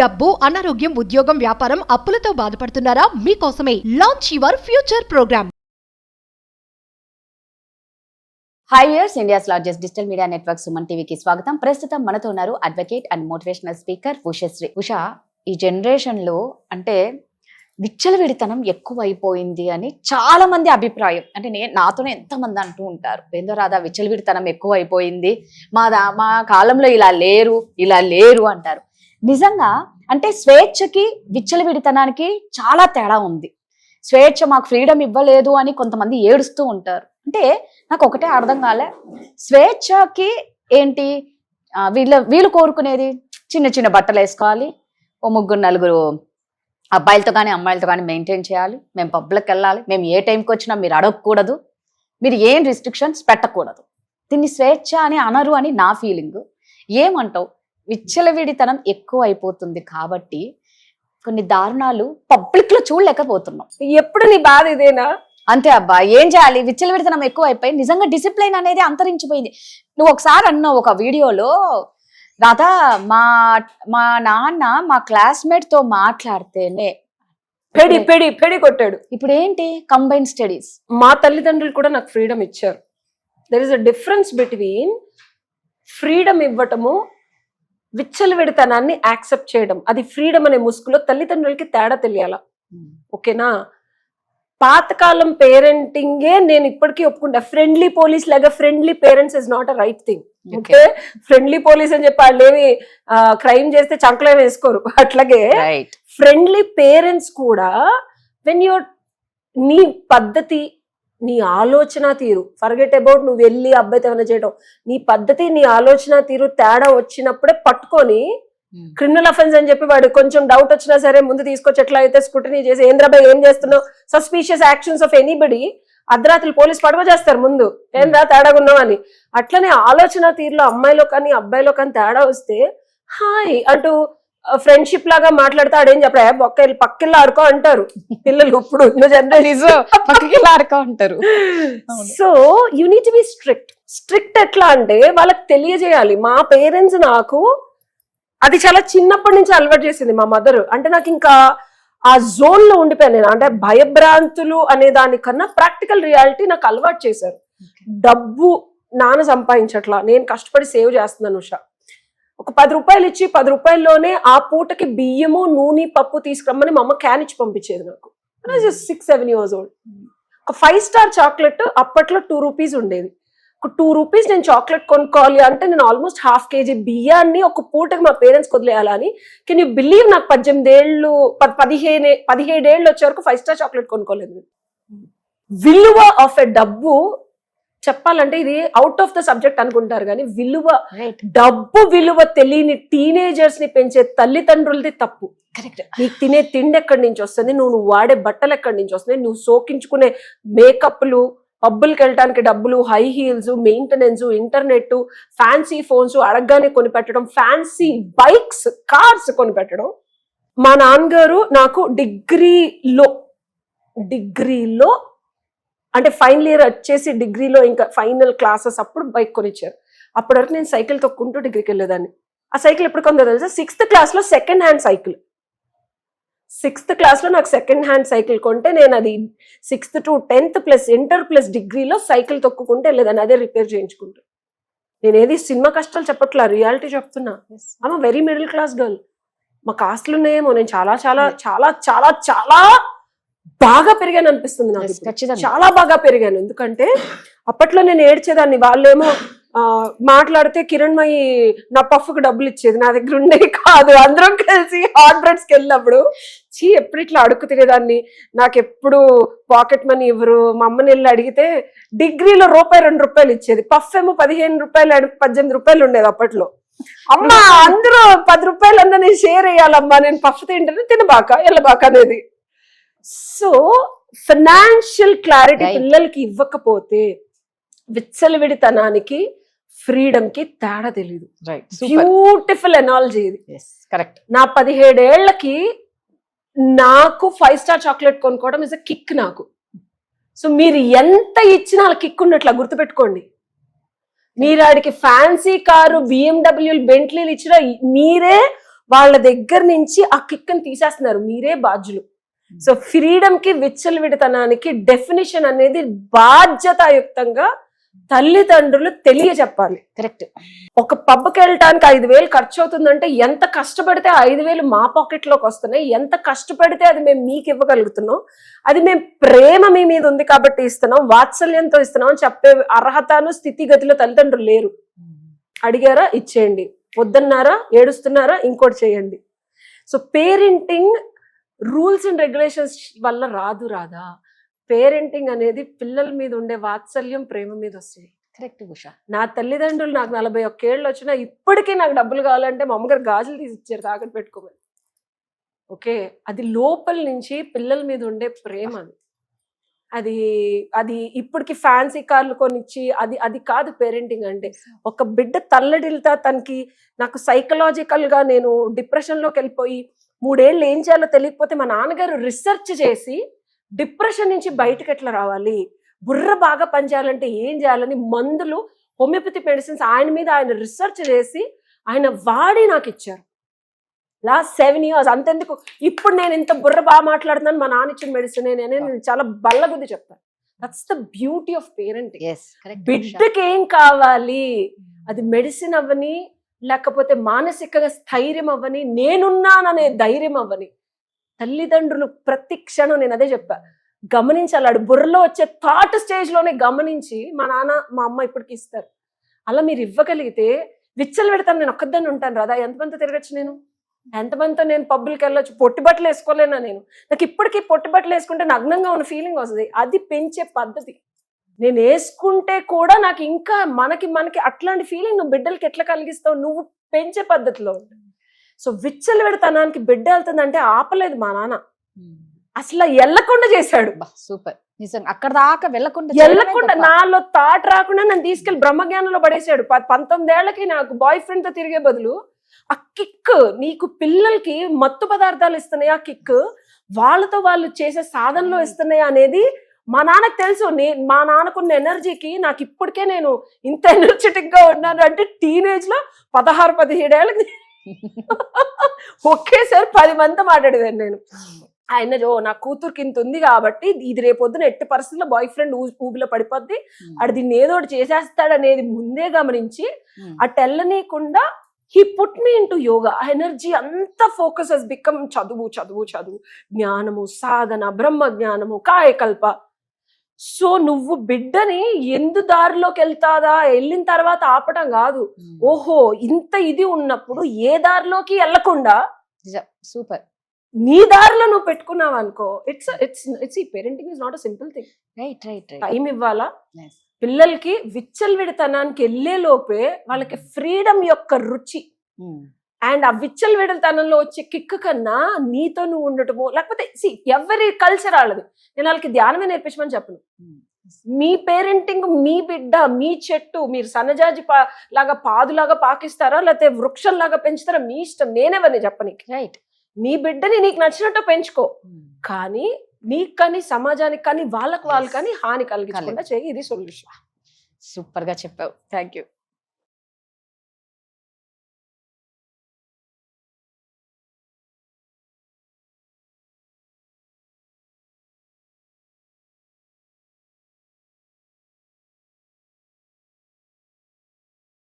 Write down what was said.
డబ్బు, అనారోగ్యం, ఉద్యోగం, వ్యాపారం, అప్పులతో బాధపడుతున్నారా? మీకోసమే launch your future program. Hi ఇయర్స్, India's largest digital media network Suman టీవీకి స్వాగతం. ప్రస్తుతం మనతో ఉన్నారు advocate and motivational speaker Ushasri. Usha, ఈ జనరేషన్ లో అంటే విచ్చలవిడితనం ఎక్కువైపోయింది అని చాలా మంది అభిప్రాయం. అంటే నాతోనే ఎంతమంది అంటూ ఉంటారు, ఏందో రాదా విచ్చలవిడితనం ఎక్కువైపోయింది, మా కాలంలో ఇలా లేరు అంటారు. నిజంగా అంటే స్వేచ్ఛకి విచ్చలవిడితనానికి చాలా తేడా ఉంది. స్వేచ్ఛ మాకు ఫ్రీడమ్ ఇవ్వలేదు అని కొంతమంది ఏడుస్తూ ఉంటారు. అంటే నాకు ఒకటే అర్థం కాలే, స్వేచ్ఛకి ఏంటి వీళ్ళు కోరుకునేది చిన్న చిన్న బట్టలు వేసుకోవాలి, ఓ ముగ్గురు నలుగురు అబ్బాయిలతో కానీ అమ్మాయిలతో కానీ మెయింటైన్ చేయాలి, మేము పబ్లకు వెళ్ళాలి, మేము ఏ టైంకి వచ్చినా మీరు అడగకూడదు, మీరు ఏం రిస్ట్రిక్షన్స్ పెట్టకూడదు, దీన్ని స్వేచ్ఛ అని అనరు అని నా ఫీలింగ్. ఏమంటావు? విచ్చలవిడితనం ఎక్కువ అయిపోతుంది కాబట్టి కొన్ని దారుణాలు పబ్లిక్ లో చూడలేకపోతున్నాం. ఎప్పుడు నీ బాధ ఇదేనా? అంతే అబ్బా, ఏం చేయాలి? విచ్చలవిడితనం ఎక్కువ అయిపోయి నిజంగా డిసిప్లైన్ అనేది అంతరించిపోయింది. నువ్వు ఒకసారి అన్నావు ఒక వీడియోలో, రాధా మా నాన్న మా క్లాస్మేట్ తో మాట్లాడితేనే పెడి కొట్టాడు. ఇప్పుడు ఏంటి కంబైన్ స్టడీస్. మా తల్లిదండ్రులు కూడా నాకు ఫ్రీడమ్ ఇచ్చారు. There is a difference between freedom ఇవ్వటము, విచ్చలవిడితనాన్ని యాక్సెప్ట్ చేయడం. అది ఫ్రీడమ్ అనే ముసుగులో తల్లిదండ్రులకి తేడా తెలియాల. ఓకేనా? పాతకాలం పేరెంటింగే నేను ఇప్పటికీ ఒప్పుకుంటా. ఫ్రెండ్లీ పోలీస్ లాగా friendly parents is not a right thing. Okay, friendly police అని చెప్పి వాళ్ళు ఏమి క్రైమ్ చేస్తే చంకలో వేసుకోరు. అట్లాగే ఫ్రెండ్లీ పేరెంట్స్ కూడా వెన్ యూర్ నీ పద్ధతి, నీ ఆలోచన తీరు, ఫర్గెట్ అబౌట్ నువ్వు వెళ్ళి అబ్బాయితో ఏమైనా చేయడం, నీ పద్ధతి నీ ఆలోచన తీరు తేడా వచ్చినప్పుడే పట్టుకొని క్రిమినల్ అఫెన్స్ అని చెప్పి వాడు కొంచెం డౌట్ వచ్చినా సరే ముందు తీసుకొచ్చి ఎట్లా అయితే స్క్రూటినీ చేసి ఏంద్రాబాయ్ ఏం చేస్తున్నావు, సస్పీషియస్ యాక్షన్స్ ఆఫ్ ఎనీబడి అర్ధరాత్రులు పోలీస్ పడవ చేస్తారు ముందు, ఏంద్రా తేడాగా ఉన్నావు అని. అట్లనే ఆలోచన తీరులో అమ్మాయిలో కానీ అబ్బాయిలో కానీ తేడా వస్తే హాయ్ అంటూ ఫ్రెండ్షిప్ లాగా మాట్లాడితే ఆడేం చెప్పడా పక్కిల్లా ఆడుకో అంటారు పిల్లలు. ఇప్పుడు పక్కకిల్లా ఆడుకో అంటారు. So you need to be strict. ఎట్లా అంటే వాళ్ళకి తెలియజేయాలి. మా పేరెంట్స్ నాకు అది చాలా చిన్నప్పటి నుంచి అలవాటు చేసింది మా మదర్. అంటే నాకు ఇంకా ఆ జోన్ లో ఉండిపోయాను నేను. అంటే భయభ్రాంతులు అనే దానికన్నా ప్రాక్టికల్ రియాలిటీ నాకు అలవాటు చేశారు. డబ్బు నాన్న సంపాదించట్లా, నేను కష్టపడి సేవ్ చేస్తున్నాను. ఉషా, ఒక 10 రూపాయలు ఇచ్చి 10 రూపాయల్లోనే ఆ పూటకి బియ్యము, నూనె, పప్పు తీసుకురమ్మని మా అమ్మ క్యాన్ ఇచ్చి పంపించేది నాకు. 6-7 years old. ఒక 5 star చాక్లెట్ అప్పట్లో 2 rupees ఉండేది. ఒక 2 rupees నేను చాక్లెట్ కొనుక్కోవాలి అంటే నేను ఆల్మోస్ట్ 1/2 kg బియ్యాన్ని ఒక పూటకి మా పేరెంట్స్ వదిలేయాలని. కెన్ యూ బిలీవ్ నాకు 18 ఏళ్ళు 17 ఏళ్ళు వచ్చే వరకు 5 star చాక్లెట్ కొనుక్కోలేదు. విలువ ఆఫ్ ఎ డబ్బు చెప్పాలంటే ఇది అవుట్ ఆఫ్ ద సబ్జెక్ట్ అనుకుంటారు కానీ విలువ, డబ్బు విలువ తెలియని టీనేజర్స్ ని పెంచే తల్లిదండ్రులది తప్పు. కరెక్ట్. నీకు తినే తిండి ఎక్కడి నుంచి వస్తుంది, నువ్వు వాడే బట్టలు ఎక్కడి నుంచి వస్తుంది, నువ్వు సోకించుకునే మేకప్లు, పబ్బులకి వెళ్ళడానికి డబ్బులు, high heels, maintenance, internet, fancy phones అడగగానే కొనిపెట్టడం, ఫ్యాన్సీ బైక్స్, కార్స్ కొనిపెట్టడం. మా నాన్నగారు నాకు డిగ్రీలో అంటే ఫైనల్ ఇయర్ వచ్చేసి డిగ్రీలో ఇంకా ఫైనల్ క్లాసెస్ అప్పుడు బైక్ కొనిచ్చారు. అప్పటి వరకు నేను సైకిల్ తొక్కుంటూ డిగ్రీకి వెళ్ళేదాన్ని. ఆ సైకిల్ ఎప్పుడు కొందో తెలుసా? 6th class లో second hand cycle. 6th class లో నాకు సెకండ్ హ్యాండ్ సైకిల్ కొంటే నేను అది 6th to 10th plus inter plus డిగ్రీలో సైకిల్ తొక్కుకుంటే వెళ్ళేదాన్ని, అదే రిపేర్ చేయించుకుంటూ. నేను ఏది సినిమా కష్టాలు చెప్పట్లా, రియాలిటీ చెప్తున్నా. ఆమె వెరీ మిడిల్ క్లాస్ గర్ల్. మా కాస్ట్లు ఉన్నాయేమో, నేను చాలా చాలా చాలా చాలా చాలా బాగా పెరిగాను అనిపిస్తుంది నాకు. చాలా బాగా పెరిగాను. ఎందుకంటే అప్పట్లో నేను ఏడ్చేదాన్ని, వాళ్ళేమో మాట్లాడితే కిరణ్మయి నా పఫ్కు డబ్బులు ఇచ్చేది, నా దగ్గర ఉండేవి కాదు. అందరం కలిసి హాట్ బ్రెడ్స్కి వెళ్ళినప్పుడు ఎప్పుడు ఇట్లా అడుక్కు తినేదాన్ని. నాకు ఎప్పుడు పాకెట్ మనీ ఇవ్వరు. మా అమ్మని వెళ్ళి అడిగితే డిగ్రీలో ₹2 ఇచ్చేది. పఫ్ ఏమో 15 రూపాయలు, 18 రూపాయలు ఉండేది అప్పట్లో. అమ్మ అందరూ 10 రూపాయలు అన్నా నేను షేర్ వేయాలమ్మా, నేను పఫ్ తింటే తినబాక వెళ్ళబాక అనేది. సో ఫైనాన్షియల్ క్లారిటీ పిల్లలకి ఇవ్వకపోతే విచ్చలవిడితనానికి, ఫ్రీడమ్ కి తేడా తెలీదు. బ్యూటిఫుల్ ఎనాలజీ ఇది. కరెక్ట్. నా 17 ఏళ్లకి నాకు 5 star చాక్లెట్ కొనుక్కోవడం ఇస్ అ కిక్ నాకు. సో మీరు ఎంత ఇచ్చినా అలా కిక్ ఉన్నట్లా గుర్తుపెట్టుకోండి. మీరు ఆడికి ఫ్యాన్సీ కారు, BMW, బెంట్లీలు ఇచ్చినా మీరే వాళ్ళ దగ్గర నుంచి ఆ కిక్ని తీసేస్తున్నారు. మీరే బాధ్యులు. సో ఫ్రీడమ్ కి విచ్చలవిడితనానికి డెఫినిషన్ అనేది బాధ్యతాయుక్తంగా తల్లిదండ్రులు తెలియజెప్పాలి. కరెక్ట్. ఒక పబ్కి వెళ్ళటానికి 5,000 ఖర్చు అవుతుందంటే ఎంత కష్టపడితే 5,000 మా పాకెట్ లోకి వస్తున్నాయి, ఎంత కష్టపడితే అది మేము మీకు ఇవ్వగలుగుతున్నాం, అది మేము ప్రేమ మీ మీద ఉంది కాబట్టి ఇస్తున్నాం, వాత్సల్యంతో ఇస్తున్నాం అని చెప్పే అర్హతను స్థితిగతిలో తల్లిదండ్రులు లేరు. అడిగారా ఇచ్చేయండి, వద్దన్నారా ఏడుస్తున్నారా ఇంకోటి చేయండి. So parenting rules and regulations వల్ల రాదా. పేరెంటింగ్ అనేది పిల్లల మీద ఉండే వాత్సల్యం, ప్రేమ మీద వస్తుంది. కరెక్ట్ ఉషా. నా తల్లిదండ్రులు నాకు 41 ఏళ్ళు వచ్చినా ఇప్పటికీ నాకు డబ్బులు కావాలంటే మా అమ్మగారు గాజులు తీసి ఇచ్చారు తాకట్టు పెట్టుకోమని. ఓకే, అది లోపల నుంచి పిల్లల మీద ఉండే ప్రేమ. అది అది ఇప్పటికి ఫ్యాన్సీ కార్లు కొనిచ్చి అది కాదు పేరెంటింగ్ అంటే. ఒక బిడ్డ తల్లడిల్తా తనకి నాకు సైకలాజికల్ గా నేను డిప్రెషన్ లోకి వెళ్ళిపోయి 3 ఏళ్ళు ఏం చేయాలో తెలియకపోతే మా నాన్నగారు రీసెర్చ్ చేసి డిప్రెషన్ నుంచి బయటకు ఎట్లా రావాలి, బుర్ర బాగా పనిచేయాలంటే ఏం చేయాలని మందులు, హోమియోపతి మెడిసిన్స్ ఆయన మీద ఆయన రీసెర్చ్ చేసి ఆయన వాడి నాకు ఇచ్చారు. Last 7 years. అంతెందుకు ఇప్పుడు నేను ఇంత బుర్ర బాగా మాట్లాడుతున్నాను మా నాన్న ఇచ్చిన మెడిసిన్ నేను చాలా బల్లగుద్ది చెప్తాను. That's the beauty of parenting. బిడ్డకి ఏం కావాలి, అది మెడిసిన్ అవ్వని, లేకపోతే మానసిక స్థైర్యం అవ్వని, నేనున్నాననే ధైర్యం అవ్వని, తల్లిదండ్రులు ప్రతి క్షణం నేను అదే చెప్పా గమనించాలి. ఆడు బుర్రలో వచ్చే థాట్ స్టేజ్ లోనే గమనించి మా నాన్న మా అమ్మ ఇప్పటికి ఇస్తారు. అలా మీరు ఇవ్వగలిగితే విచ్చలు పెడతాను. నేను ఒక్కదాన్ని ఉంటాను రాదా, ఎంతమంది తిరగచ్చు, నేను ఎంతమందితో నేను పబ్బులకి వెళ్ళొచ్చు. పొట్టి బట్టలు వేసుకోలేనా నేను, నాకు ఇప్పటికీ పొట్టి బట్టలు వేసుకుంటే నగ్నంగా ఉన్న ఫీలింగ్ వస్తుంది. అది పెంచే పద్ధతి. నేను వేసుకుంటే కూడా నాకు ఇంకా మనకి అట్లాంటి ఫీలింగ్ నువ్వు బిడ్డలకి ఎట్లా కలిగిస్తావు, నువ్వు పెంచే పద్ధతిలో ఉంటుంది. సో విచ్చలు పెడతానానికి బిడ్డ వెళ్తుందంటే ఆపలేదు మా నాన్న, అసలు ఎల్లకుండా చేశాడు. సూపర్. నిజంగా అక్కడ దాకా వెళ్ళకుండా నాలో థాట్ రాకుండా నన్ను తీసుకెళ్లి బ్రహ్మజ్ఞానంలో పడేశాడు. 19 ఏళ్లకి నాకు బాయ్ ఫ్రెండ్ తో తిరిగే బదులు ఆ కిక్, నీకు పిల్లలకి మత్తు పదార్థాలు ఇస్తున్నాయి, ఆ కిక్ వాళ్ళతో వాళ్ళు చేసే సాధనలో ఇస్తున్నాయి అనేది మా నాన్నకు తెలుసు. మా నాన్నకున్న ఎనర్జీకి నాకు ఇప్పటికే నేను ఇంత ఎనర్జెటిక్ గా ఉన్నాను అంటే టీనేజ్ లో 16-17 ఏళ్ళకి ఒకేసారి 10 మందితో మాట్లాడేదాన్ని నేను. ఆయన నా కూతురుకి ఇంత ఉంది కాబట్టి ఇది రేపొద్దున ఎట్టి పరిస్థితుల్లో బాయ్ ఫ్రెండ్ ఊబిలో పడిపోద్ది, ఆడు దీన్ని ఏదో ఒకటి చేసేస్తాడనేది ముందే గమనించి అటు వెళ్ళనీయకుండా he put me into yoga. Energy అంతా ఫోకస్ హస్ బికమ్ చదువు చదువు చదువు, జ్ఞానము, సాధన, బ్రహ్మ జ్ఞానము, కాయకల్ప. సో నువ్వు బిడ్డని ఎందు దారిలోకి వెళ్తాదా, వెళ్ళిన తర్వాత ఆపటం కాదు. ఓహో ఇంత ఇది ఉన్నప్పుడు ఏ దారిలోకి వెళ్ళకుండా సూపర్ నీ దారిలో నువ్వు పెట్టుకున్నావు అనుకో. It's parenting is not a simple thing. Time ఇవ్వాలా పిల్లలకి, విచ్చలవిడితనానికి వెళ్లే లోపే వాళ్ళకి ఫ్రీడమ్ యొక్క రుచి అండ్ ఆ విచ్చలవిడితనంలో వచ్చే కిక్ కన్నా నీతో నువ్వు ఉండటము, లేకపోతే ఎవరి కల్చర్ వాళ్ళది. నేను వాళ్ళకి ధ్యానమే నేర్పించమని చెప్పను. మీ పేరెంటింగ్, మీ బిడ్డ, మీ చెట్టు, మీరు సన్నజాజి లాగా పాదులాగా పాకిస్తారా లేకపోతే వృక్షం లాగా పెంచుతారా మీ ఇష్టం. నేనెవరిని చెప్పనీకి. రైట్. నీ బిడ్డని నీకు నచ్చినట్టు పెంచుకో, కానీ నీకు కానీ సమాజానికి కానీ వాళ్ళకి కానీ హాని కలిగించకుండా చేయి. ఇది సొల్యూషన్. సూపర్ గా చెప్పావు. Thank you.